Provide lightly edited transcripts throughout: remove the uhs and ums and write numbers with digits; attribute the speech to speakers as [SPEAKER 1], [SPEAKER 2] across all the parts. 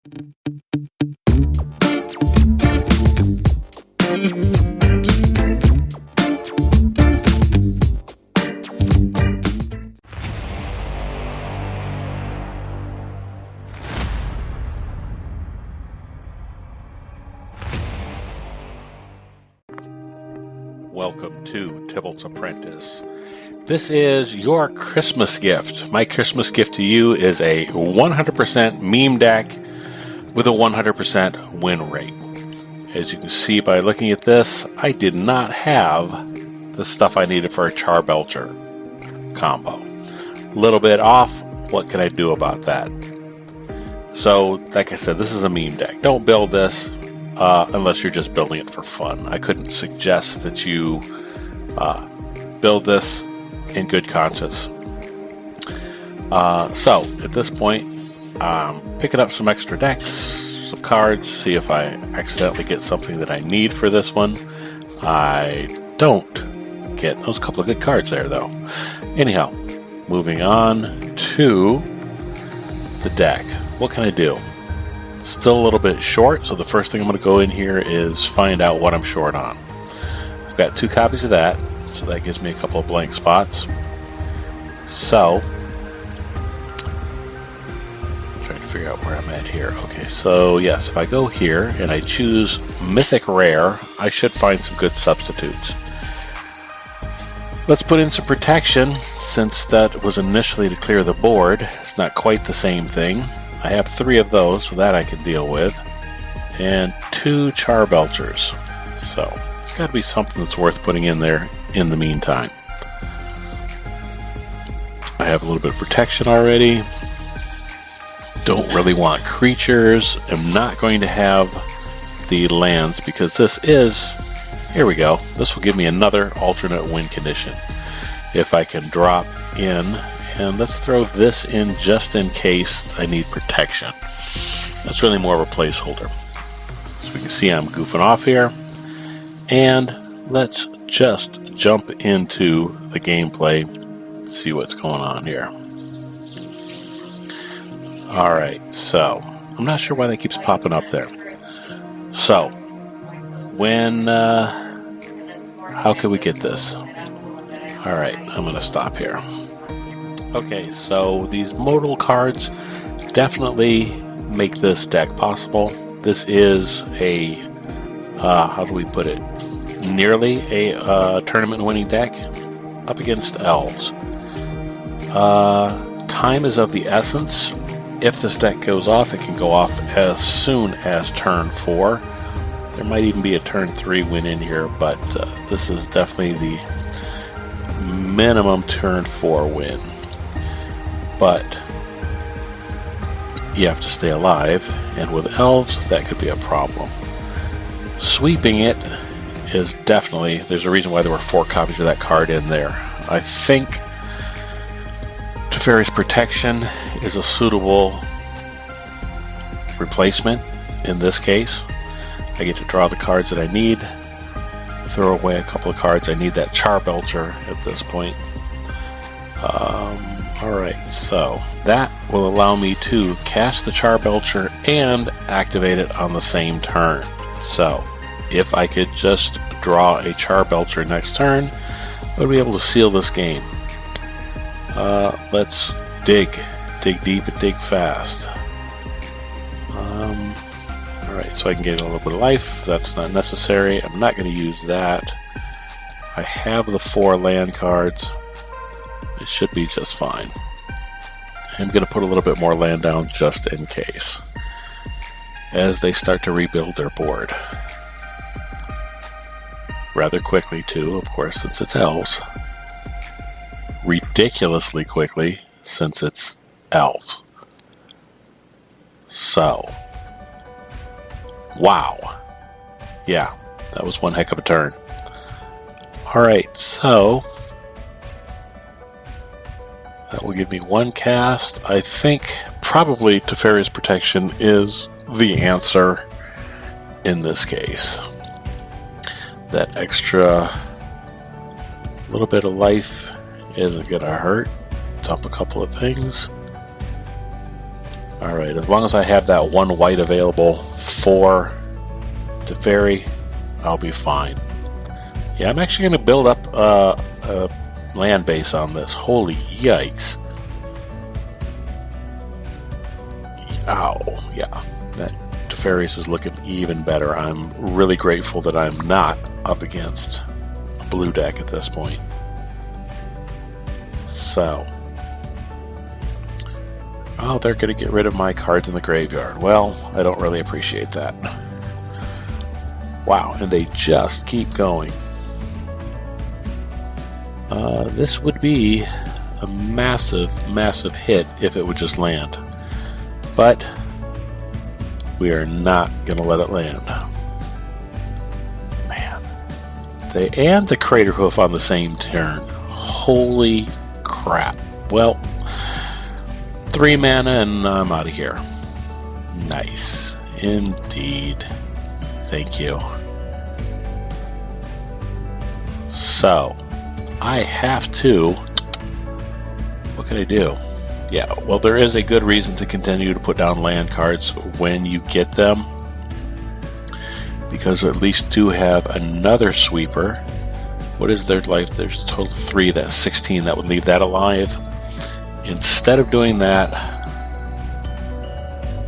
[SPEAKER 1] Welcome to Tibalt's Apprentice. This is your Christmas gift. My Christmas gift to you is a 100% meme deck with a 100% win rate. As you can see by looking at this, I did not have the stuff I needed for a Charbelcher combo. A little bit off. What can I do about that? So, like I said, this is a meme deck. Don't build this unless you're just building it for fun. I couldn't suggest that you build this in good conscience. So, at this point, picking up some extra decks, some cards, see if I accidentally get something that I need for this one. I don't get those couple of good cards there, though. Anyhow, moving on to the deck. What can I do? Still a little bit short, so the first thing I'm going to go in here is find out what I'm short on. I've got 2 copies of that, so that gives me a couple of blank spots. So, trying to figure out where I'm at here. Okay, so yes, if I go here and I choose Mythic Rare, I should find some good substitutes. Let's put in some protection, since that was initially to clear the board. It's not quite the same thing. I have 3 of those, so that I can deal with. And 2 Charbelchers. So, it's got to be something that's worth putting in there in the meantime. I have a little bit of protection already. Don't really want creatures. I'm not going to have the lands because this is... Here we go. This will give me another alternate win condition. If I can drop in... And let's throw this in just in case I need protection. That's really more of a placeholder. So we can see I'm goofing off here. And let's just jump into the gameplay and see what's going on here. Alright, so I'm not sure why that keeps popping up there. So, when... how can we get this? Alright, I'm going to stop here. Okay, so these modal cards definitely make this deck possible. This is a, how do we put it? Nearly a tournament-winning deck up against elves. Time is of the essence. If this deck goes off, it can go off as soon as turn 4. There might even be a turn 3 win in here, but this is definitely the minimum turn 4 win. But you have to stay alive, and with elves, that could be a problem. Sweeping it is definitely... There's a reason why there were 4 copies of that card in there. I think Teferi's Protection is a suitable replacement in this case. I get to draw the cards that I need, throw away a couple of cards. I need that Charbelcher at this point. Alright, so that will allow me to cast the Charbelcher and activate it on the same turn. So, if I could just draw a Charbelcher next turn, I would be able to seal this game. Let's dig deep and dig fast. Alright, so I can get a little bit of life. That's not necessary. I'm not going to use that. I have the 4 land cards. It should be just fine. I'm going to put a little bit more land down just in case, as they start to rebuild their board. Rather quickly too, of course, since it's elves. Ridiculously quickly, since it's elves. So, wow. Yeah, that was one heck of a turn. Alright, so that will give me 1 cast. I think probably Teferi's Protection is the answer in this case. That extra little bit of life isn't going to hurt. Dump a couple of things. Alright, as long as I have that one white available for Teferi, I'll be fine. Yeah, I'm actually going to build up a land base on this. Holy yikes. Ow. Yeah, that Teferi's is looking even better. I'm really grateful that I'm not up against a blue deck at this point. So. Oh, they're going to get rid of my cards in the graveyard. Well, I don't really appreciate that. Wow, and they just keep going. This would be a massive, massive hit if it would just land. But we are not going to let it land. Man. And the Crater Hoof on the same turn. Holy crap. Well, 3 mana and I'm out of here. Nice. Indeed. Thank you. So, I have to... What can I do? Yeah, well, there is a good reason to continue to put down land cards when you get them. Because at least 2 have another sweeper. What is their life? There's a total of 3. That's 16. That would leave that alive. Instead of doing that,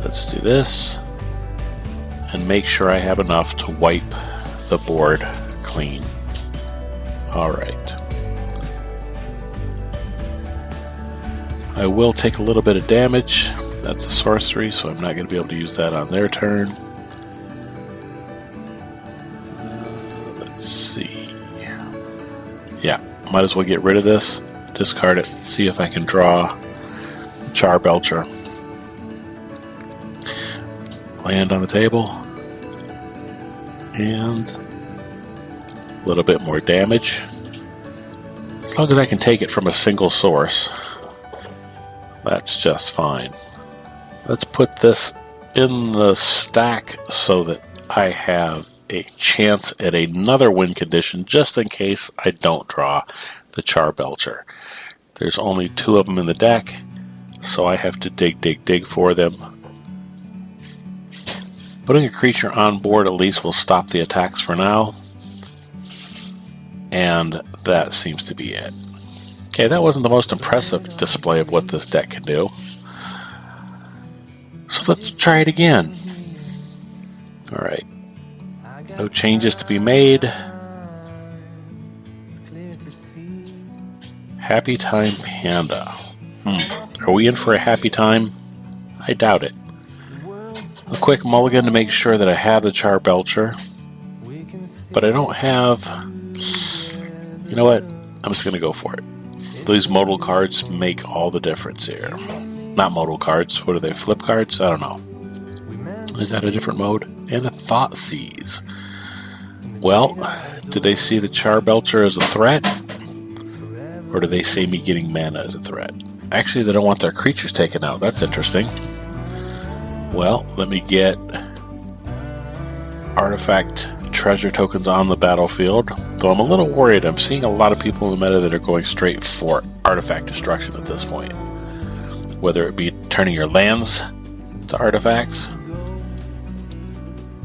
[SPEAKER 1] let's do this. And make sure I have enough to wipe the board clean. Alright. I will take a little bit of damage. That's a sorcery, so I'm not going to be able to use that on their turn. Let's see. Yeah, might as well get rid of this. Discard it. See if I can draw Charbelcher. Land on the table. And a little bit more damage. As long as I can take it from a single source. That's just fine. Let's put this in the stack so that I have a chance at another win condition just in case I don't draw the Charbelcher. There's only 2 of them in the deck, so I have to dig for them. Putting a creature on board at least will stop the attacks for now. And that seems to be it. Okay, that wasn't the most impressive display of what this deck can do. So let's try it again. Alright. No changes to be made. Happy Time Panda. Are we in for a happy time? I doubt it. A quick mulligan to make sure that I have the Charbelcher. But I don't have... You know what? I'm just going to go for it. These modal cards make all the difference here. Not modal cards. What are they? Flip cards? I don't know. Is that a different mode? And a Thoughtseize. Well, do they see the Charbelcher as a threat? Or do they see me getting mana as a threat? Actually, they don't want their creatures taken out. That's interesting. Well, let me get artifact treasure tokens on the battlefield. Though I'm a little worried. I'm seeing a lot of people in the meta that are going straight for artifact destruction at this point. Whether it be turning your lands to artifacts.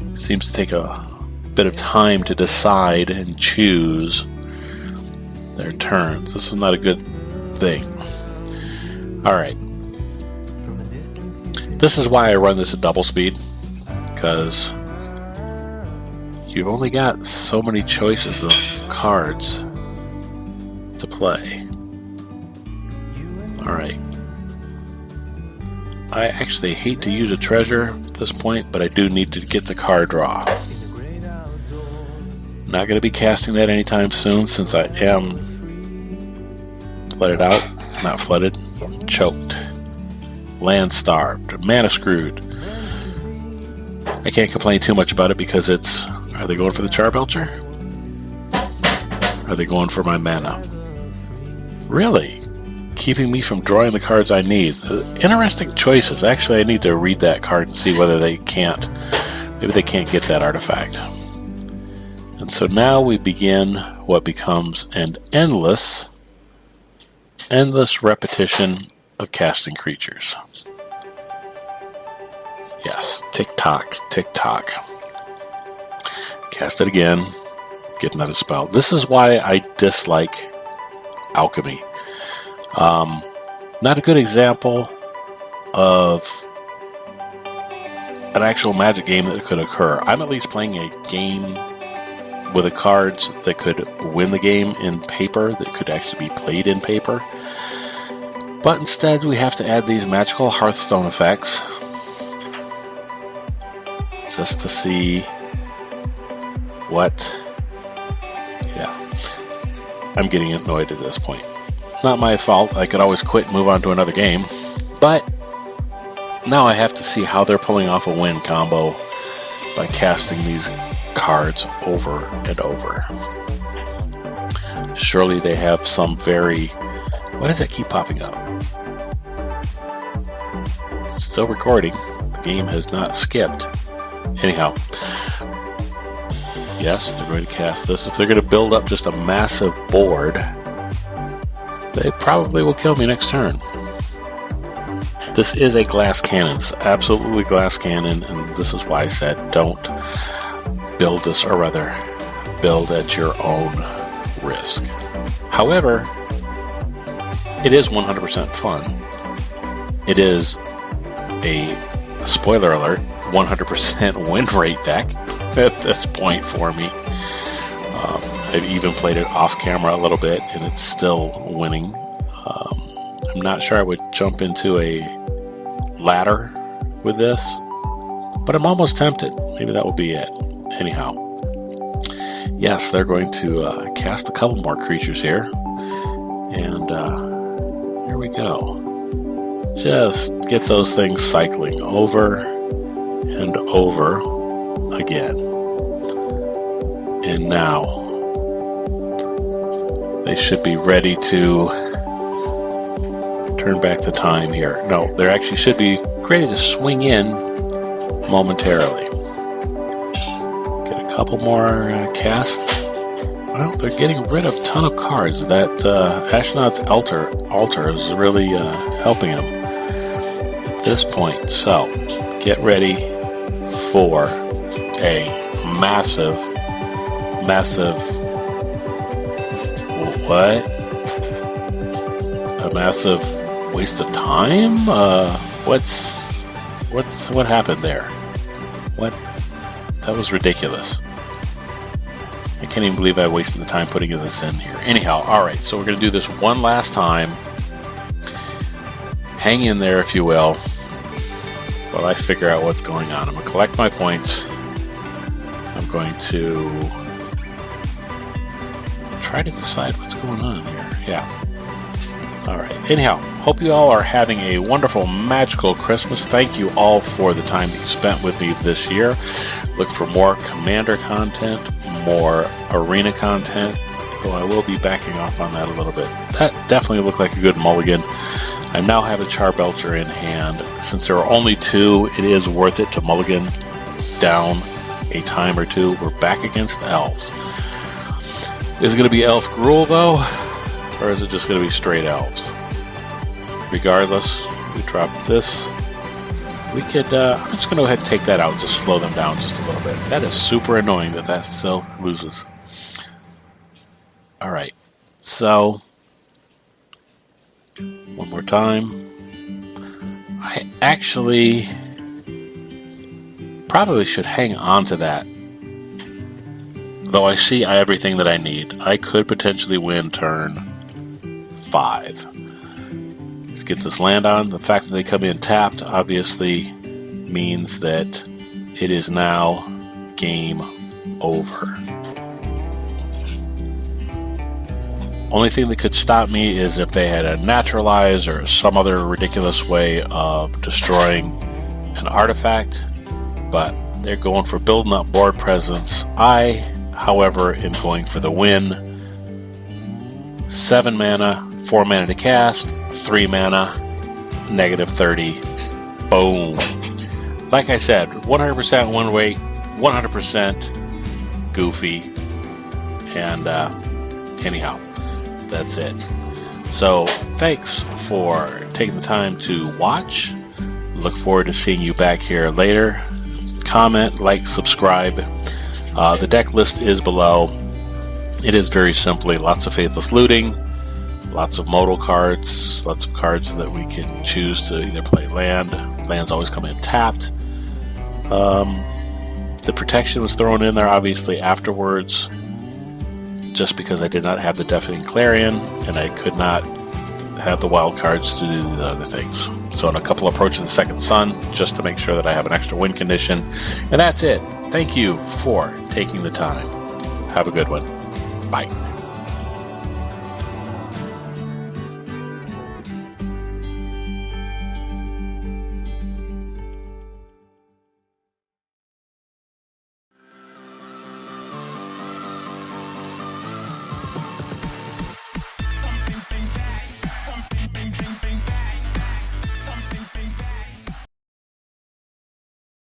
[SPEAKER 1] It seems to take a bit of time to decide and choose their turns. This is not a good thing. Alright. This is why I run this at double speed. Because you've only got so many choices of cards to play. Alright. I actually hate to use a treasure at this point, but I do need to get the card draw. Not going to be casting that anytime soon since I am flooded out. Not flooded. Choked. Land starved. Mana screwed. I can't complain too much about it because it's... Are they going for the Charbelcher? Are they going for my mana? Really? Keeping me from drawing the cards I need. Interesting choices. Actually, I need to read that card and see whether they can't... Maybe they can't get that artifact. And so now we begin what becomes an endless repetition of casting creatures. Yes, tick-tock, tick-tock. Cast it again. Get another spell. This is why I dislike alchemy. Not a good example of an actual Magic game that could occur. I'm at least playing a game with the cards that could win the game in paper, that could actually be played in paper. But instead, we have to add these magical Hearthstone effects just to see what... Yeah. I'm getting annoyed at this point. Not my fault. I could always quit and move on to another game. But now I have to see how they're pulling off a win combo by casting these cards over and over. Surely they have some very... Why does that keep popping up? It's still recording. The game has not skipped. Anyhow. Yes, they're going to cast this. If they're going to build up just a massive board, they probably will kill me next turn. This is a glass cannon. It's absolutely glass cannon, and this is why I said don't build this, or rather, build at your own risk. However, it is 100% fun. It is a, spoiler alert, 100% win rate deck at this point for me. I've even played it off camera a little bit, and it's still winning. I'm not sure I would jump into a ladder with this, but I'm almost tempted. Maybe that will be it. Anyhow, yes, they're going to cast a couple more creatures here, and here we go. Just get those things cycling over and over again. And now they should be ready to turn back the time here. No, they actually should be ready to swing in momentarily. Get a couple more casts. Well, they're getting rid of a ton of cards. That Ashnod's altar is really helping them at this point. So, get ready for a massive... What? A massive waste of time? What happened there? What? That was ridiculous. I can't even believe I wasted the time putting this in here. Anyhow, alright, so we're going to do this one last time. Hang in there, if you will, while I figure out what's going on. I'm going to collect my points. I'm going to try to decide what's going on here. Yeah. Alright, anyhow, hope you all are having a wonderful, magical Christmas. Thank you all for the time that you spent with me this year. Look for more Commander content, more Arena content, though I will be backing off on that a little bit. That definitely looked like a good mulligan. I now have the Charbelcher in hand. Since there are only two, it is worth it to mulligan down a time or two. We're back against elves. Is it going to be Elf Gruul, though? Or is it just going to be straight elves? Regardless, we drop this. We could, I'm just going to go ahead and take that out, just slow them down just a little bit. That is super annoying that still loses. Alright, so, one more time. I actually probably should hang on to that. Though I see everything that I need. I could potentially win turn 5. Let's get this land on. The fact that they come in tapped obviously means that it is now game over. Only thing that could stop me is if they had a naturalize or some other ridiculous way of destroying an artifact, but they're going for building up board presence. I, however, am going for the win. 7 mana, 4 mana to cast, 3 mana, negative 30. Boom. Like I said, 100% win rate, 100% goofy. And anyhow, that's it. So thanks for taking the time to watch, Look forward to seeing you back here later. Comment, like, subscribe. The deck list is below. It is very simply lots of Faithless Looting, lots of modal cards, lots of cards that we can choose to either play land. Lands always come in tapped. The protection was thrown in there obviously afterwards, just because I did not have the Deafening Clarion and I could not have the wild cards to do the other things. So in a couple approaches the second sun, just to make sure that I have an extra win condition. And that's it. Thank you for taking the time. Have a good one. Bye.